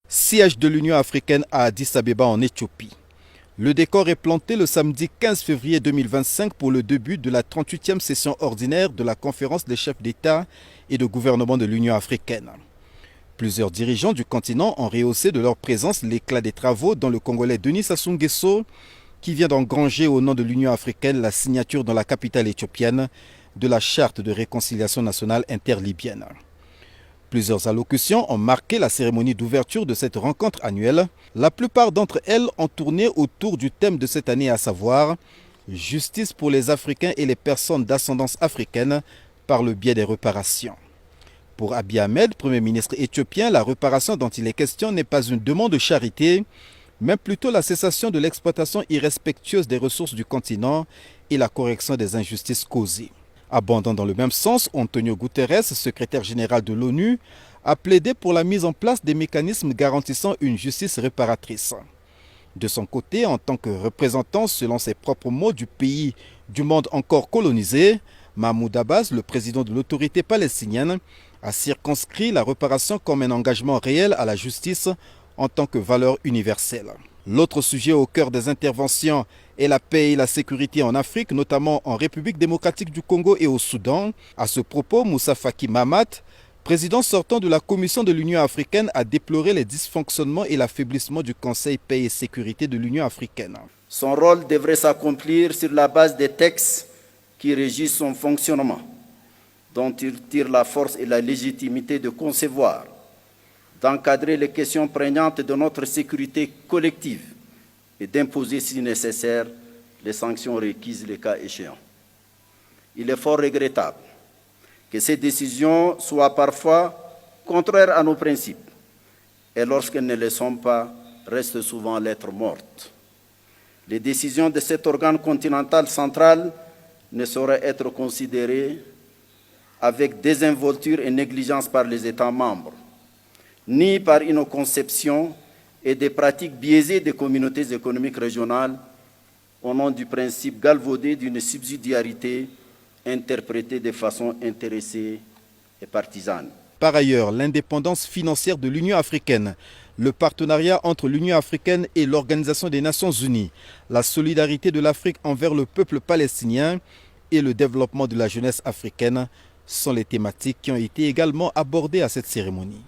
Siège de l'Union africaine à Addis Abeba en Éthiopie. Le décor est planté le samedi 15 février 2025 pour le début de la 38e session ordinaire de la conférence des chefs d'État et de gouvernement de l'Union africaine. Plusieurs dirigeants du continent ont rehaussé de leur présence l'éclat des travaux dont le Congolais Denis Sassou Nguesso, qui vient d'engranger au nom de l'Union africaine la signature dans la capitale éthiopienne de la charte de réconciliation nationale interlibyenne. Plusieurs allocutions ont marqué la cérémonie d'ouverture de cette rencontre annuelle. La plupart d'entre elles ont tourné autour du thème de cette année, à savoir « Justice pour les Africains et les personnes d'ascendance africaine par le biais des réparations ». Pour Abiy Ahmed, Premier ministre éthiopien, la réparation dont il est question n'est pas une demande de charité, mais plutôt la cessation de l'exploitation irrespectueuse des ressources du continent et la correction des injustices causées. Abondant dans le même sens, Antonio Guterres, secrétaire général de l'ONU, a plaidé pour la mise en place des mécanismes garantissant une justice réparatrice. De son côté, en tant que représentant, selon ses propres mots, du pays du monde encore colonisé, Mahmoud Abbas, le président de l'autorité palestinienne, a circonscrit la réparation comme un engagement réel à la justice en tant que valeur universelle. L'autre sujet au cœur des interventions est la paix et la sécurité en Afrique, notamment en République démocratique du Congo et au Soudan. À ce propos, Moussa Faki Mahamat, président sortant de la Commission de l'Union africaine, a déploré les dysfonctionnements et l'affaiblissement du Conseil paix et sécurité de l'Union africaine. Son rôle devrait s'accomplir sur la base des textes qui régissent son fonctionnement, dont il tire la force et la légitimité de concevoir, d'encadrer les questions prégnantes de notre sécurité collective et d'imposer, si nécessaire, les sanctions requises le cas échéant. Il est fort regrettable que ces décisions soient parfois contraires à nos principes et lorsqu'elles ne le sont pas, restent souvent lettre morte. Les décisions de cet organe continental central ne sauraient être considérées avec désinvolture et négligence par les États membres, ni par une conception et des pratiques biaisées des communautés économiques régionales au nom du principe galvaudé d'une subsidiarité interprétée de façon intéressée et partisane. Par ailleurs, l'indépendance financière de l'Union africaine, le partenariat entre l'Union africaine et l'Organisation des Nations unies, la solidarité de l'Afrique envers le peuple palestinien et le développement de la jeunesse africaine sont les thématiques qui ont été également abordées à cette cérémonie.